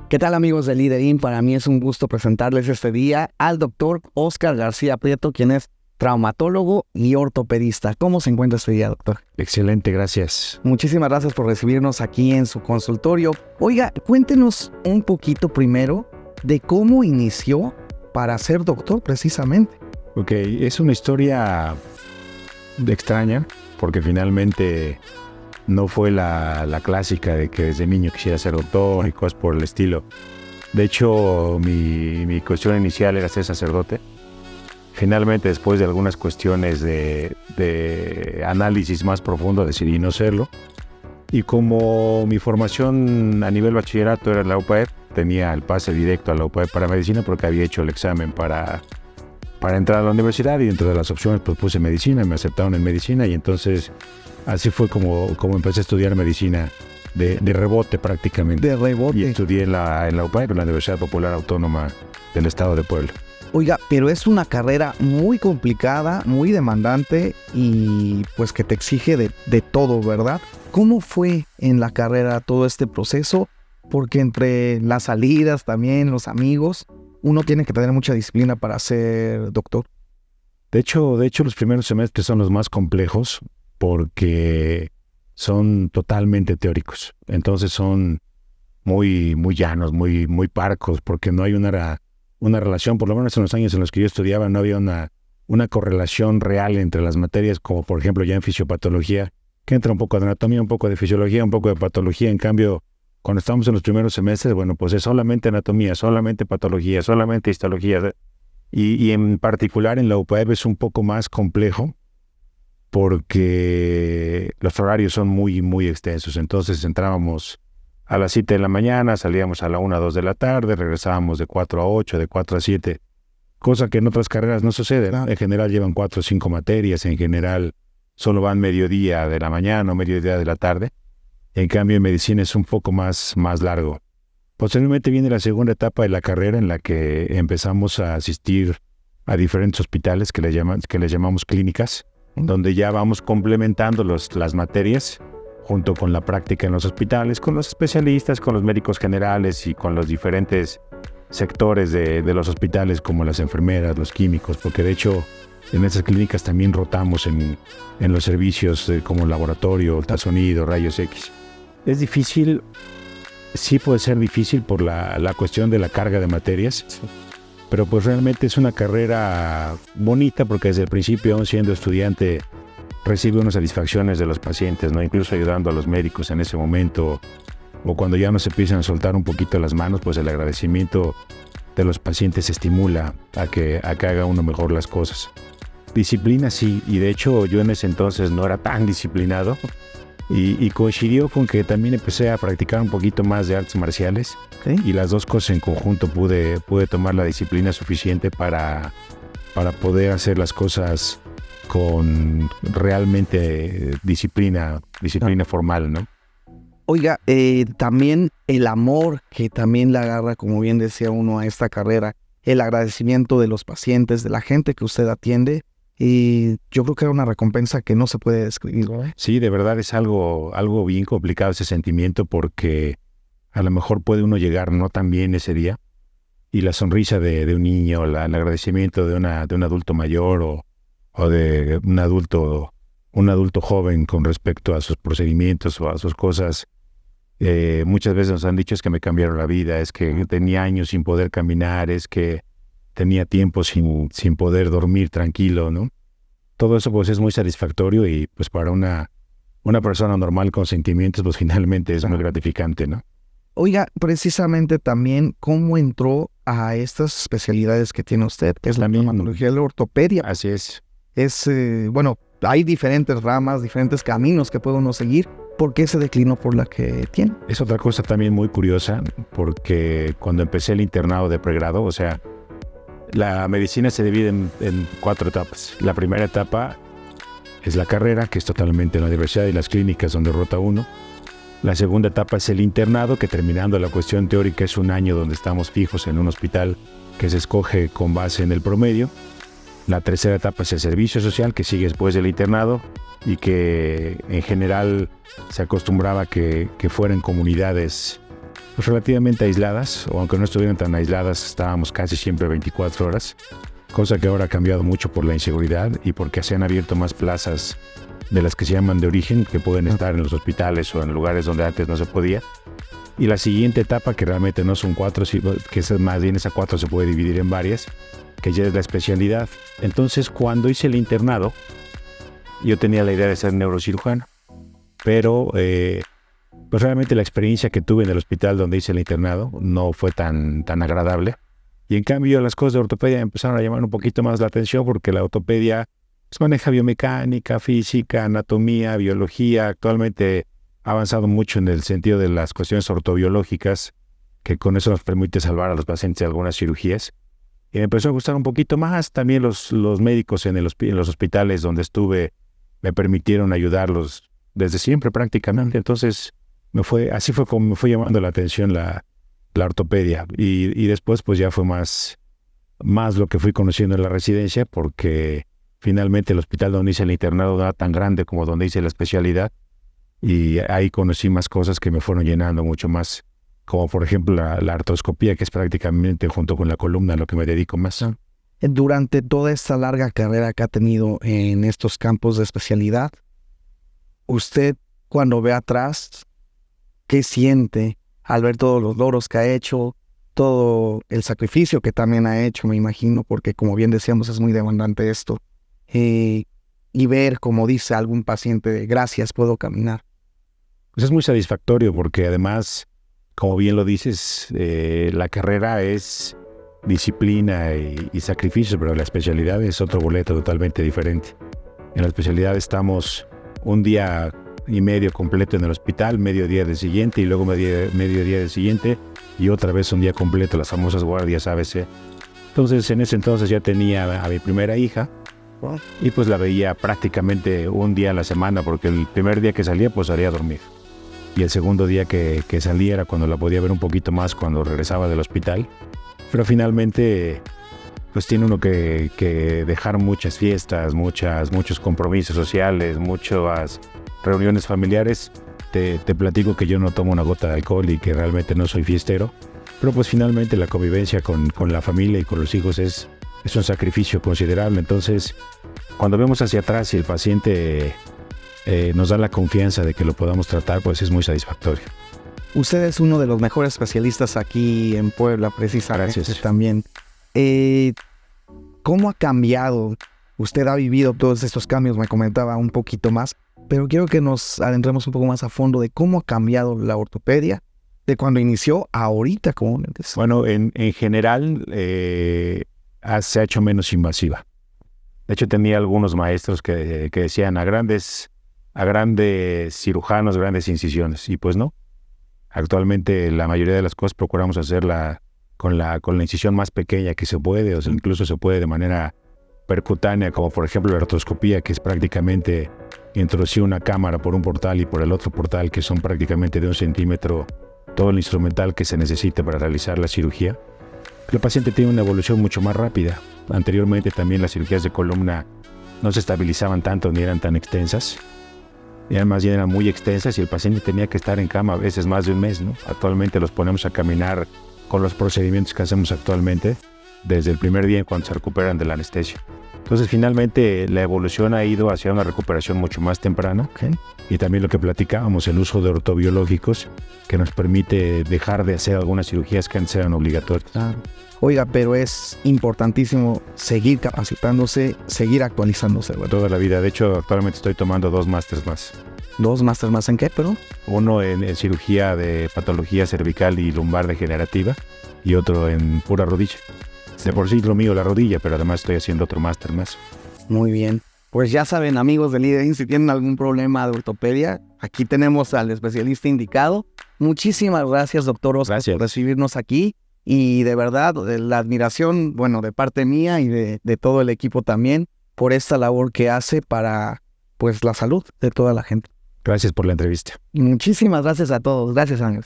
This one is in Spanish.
¿Qué tal, amigos de Liderin? Para mí es un gusto presentarles este día al doctor Óscar García Prieto, quien es traumatólogo y ortopedista. ¿Cómo se encuentra este día, doctor? Excelente, gracias. Muchísimas gracias por recibirnos aquí en su consultorio. Oiga, cuéntenos un poquito primero de cómo inició para ser doctor precisamente. Ok, es una historia extraña, porque finalmente no fue la clásica de que desde niño quisiera ser doctor y cosas por el estilo. De hecho, mi cuestión inicial era ser sacerdote. Finalmente, después de algunas cuestiones de análisis más profundo, decidí no serlo. Y como mi formación a nivel bachillerato era en la UPAEP, tenía el pase directo a la UPAEP para medicina porque había hecho el examen para entrar a la universidad, y dentro de las opciones pues puse medicina, me aceptaron en medicina, y entonces así fue como empecé a estudiar medicina de rebote prácticamente. De rebote. Y estudié en la UPAEP, en la Universidad Popular Autónoma del Estado de Puebla. Oiga, pero es una carrera muy complicada, muy demandante y pues que te exige de todo, ¿verdad? ¿Cómo fue en la carrera todo este proceso? Porque entre las salidas también, los amigos, uno tiene que tener mucha disciplina para ser doctor. De hecho, los primeros semestres son los más complejos porque son totalmente teóricos. Entonces son muy llanos, muy parcos, porque no hay una relación, por lo menos en los años en los que yo estudiaba, no había una correlación real entre las materias, como por ejemplo ya en fisiopatología, que entra un poco de anatomía, un poco de fisiología, un poco de patología. En cambio, cuando estamos en los primeros semestres, bueno, pues es solamente anatomía, solamente patología, solamente histología. Y en particular en la UPAEP es un poco más complejo porque los horarios son muy extensos. Entonces entrábamos a las 7 de la mañana, salíamos a la 1 o 2 de la tarde, regresábamos de 4 a 8, de 4 a 7, cosa que en otras carreras no sucede, ¿no? En general llevan 4 o 5 materias, en general solo van mediodía de la mañana o mediodía de la tarde. En cambio, en medicina es un poco más largo. Posteriormente viene la segunda etapa de la carrera, en la que empezamos a asistir a diferentes hospitales que les llamamos clínicas, donde ya vamos complementando las materias junto con la práctica en los hospitales, con los especialistas, con los médicos generales y con los diferentes sectores de los hospitales, como las enfermeras, los químicos, porque de hecho en esas clínicas también rotamos en los servicios como laboratorio, ultrasonido, rayos X. Es difícil, sí puede ser difícil por la cuestión de la carga de materias, sí, pero pues realmente es una carrera bonita, porque desde el principio, aún siendo estudiante, recibe unas satisfacciones de los pacientes, ¿no? Incluso ayudando a los médicos en ese momento, o cuando ya nos empiezan a soltar un poquito las manos, pues el agradecimiento de los pacientes estimula a que haga uno mejor las cosas. Disciplina sí, y de hecho yo en ese entonces no era tan disciplinado, y coincidió con que también empecé a practicar un poquito más de artes marciales, ¿sí? Y las dos cosas en conjunto pude tomar la disciplina suficiente para poder hacer las cosas con realmente disciplina formal, ¿no? Oiga, también el amor que también le agarra, como bien decía uno, a esta carrera, el agradecimiento de los pacientes, de la gente que usted atiende, y yo creo que era una recompensa que no se puede describir, ¿no? Sí, de verdad es algo bien complicado ese sentimiento, porque a lo mejor puede uno llegar no tan bien ese día, y la sonrisa de un niño, el agradecimiento de un adulto mayor o de un adulto joven con respecto a sus procedimientos o a sus cosas. Muchas veces nos han dicho: es que me cambiaron la vida, es que tenía años sin poder caminar, es que tenía tiempo sin poder dormir tranquilo, ¿no? Todo eso pues es muy satisfactorio, y pues para una persona normal con sentimientos pues finalmente es muy gratificante, ¿no? Oiga, precisamente también, ¿cómo entró a estas especialidades que tiene usted? Que es la traumatología y la ortopedia. Así es. Bueno, hay diferentes ramas, diferentes caminos que puede uno seguir. ¿Por qué se declinó por la que tiene? Es otra cosa también muy curiosa, porque cuando empecé el internado de pregrado, o sea, la medicina se divide en 4 etapas. La primera etapa es la carrera, que es totalmente en la universidad y las clínicas donde rota uno. La segunda etapa es el internado, que terminando la cuestión teórica es un año donde estamos fijos en un hospital que se escoge con base en el promedio. La tercera etapa es el servicio social, que sigue después del internado, y que en general se acostumbraba que fueran comunidades pues, relativamente aisladas, o aunque no estuvieran tan aisladas, estábamos casi siempre 24 horas, cosa que ahora ha cambiado mucho por la inseguridad y porque se han abierto más plazas de las que se llaman de origen, que pueden estar en los hospitales o en lugares donde antes no se podía. Y la siguiente etapa, que realmente no son 4, que es más bien esa 4 se puede dividir en varias, que ya es la especialidad. Entonces, cuando hice el internado, yo tenía la idea de ser neurocirujano, pero pues realmente la experiencia que tuve en el hospital donde hice el internado no fue tan agradable. Y en cambio las cosas de ortopedia empezaron a llamar un poquito más la atención, porque la ortopedia pues, maneja biomecánica, física, anatomía, biología. Actualmente ha avanzado mucho en el sentido de las cuestiones ortobiológicas, que con eso nos permite salvar a los pacientes de algunas cirugías. Y me empezó a gustar un poquito más. También los médicos en los hospitales donde estuve me permitieron ayudarlos desde siempre prácticamente. Entonces así fue como me fue llamando la atención la ortopedia. Y después pues ya fue más lo que fui conociendo en la residencia, porque finalmente el hospital donde hice el internado no era tan grande como donde hice la especialidad. Y ahí conocí más cosas que me fueron llenando mucho más, como por ejemplo la artroscopía, que es prácticamente junto con la columna a lo que me dedico más. Durante toda esta larga carrera que ha tenido en estos campos de especialidad, usted cuando ve atrás, ¿qué siente al ver todos los logros que ha hecho, todo el sacrificio que también ha hecho, me imagino, porque como bien decíamos es muy demandante esto, y ver, como dice algún paciente, gracias, puedo caminar? Pues es muy satisfactorio, porque además, como bien lo dices, la carrera es disciplina y sacrificio, pero la especialidad es otro boleto totalmente diferente. En la especialidad estamos un día y medio completo en el hospital, medio día del siguiente y luego medio día del siguiente y otra vez un día completo, las famosas guardias ABC. Entonces en ese entonces ya tenía a mi primera hija y pues la veía prácticamente un día a la semana, porque el primer día que salía pues salía a dormir y el segundo día que salía era cuando la podía ver un poquito más, cuando regresaba del hospital. Pero finalmente pues tiene uno que dejar muchas fiestas, muchos compromisos sociales, muchas reuniones familiares. Te platico que yo no tomo una gota de alcohol y que realmente no soy fiestero, pero pues finalmente la convivencia con la familia y con los hijos es un sacrificio considerable. Entonces, cuando vemos hacia atrás y el paciente nos da la confianza de que lo podamos tratar, pues es muy satisfactorio. Usted es uno de los mejores especialistas aquí en Puebla, precisamente. Gracias. También. ¿Cómo ha cambiado? Usted ha vivido todos estos cambios, me comentaba un poquito más, pero quiero que nos adentremos un poco más a fondo de cómo ha cambiado la ortopedia de cuando inició a ahorita. Bueno, en general se ha hecho menos invasiva. De hecho, tenía algunos maestros que decían a grandes cirujanos, grandes incisiones, y pues no. Actualmente la mayoría de las cosas procuramos hacerla con la incisión más pequeña que se puede, o sea, incluso se puede de manera percutánea, como por ejemplo la artroscopía, que es prácticamente introducir una cámara por un portal y por el otro portal, que son prácticamente de 1 centímetro, todo el instrumental que se necesita para realizar la cirugía. El paciente tiene una evolución mucho más rápida. Anteriormente también las cirugías de columna no se estabilizaban tanto ni eran tan extensas. Más bien eran muy extensas y el paciente tenía que estar en cama a veces más de un mes, ¿no? Actualmente los ponemos a caminar con los procedimientos que hacemos actualmente desde el primer día en cuanto se recuperan de la anestesia. Entonces finalmente la evolución ha ido hacia una recuperación mucho más temprana. Okay. Y también lo que platicábamos, el uso de ortobiológicos, que nos permite dejar de hacer algunas cirugías que antes eran obligatorias. Oiga, pero es importantísimo seguir capacitándose, seguir actualizándose, ¿verdad? Toda la vida. De hecho, actualmente estoy tomando 2 másters más. ¿2 másters más en qué, perdón? Uno en cirugía de patología cervical y lumbar degenerativa y otro en pura rodilla. De por sí lo mío la rodilla, pero además estoy haciendo otro máster más. Muy bien. Pues ya saben, amigos de LeadIn, si tienen algún problema de ortopedia, aquí tenemos al especialista indicado. Muchísimas gracias, doctor Oscar, por recibirnos aquí. Y de verdad, la admiración, bueno, de parte mía y de todo el equipo también, por esta labor que hace para, pues, la salud de toda la gente. Gracias por la entrevista. Muchísimas gracias a todos. Gracias, Ángel.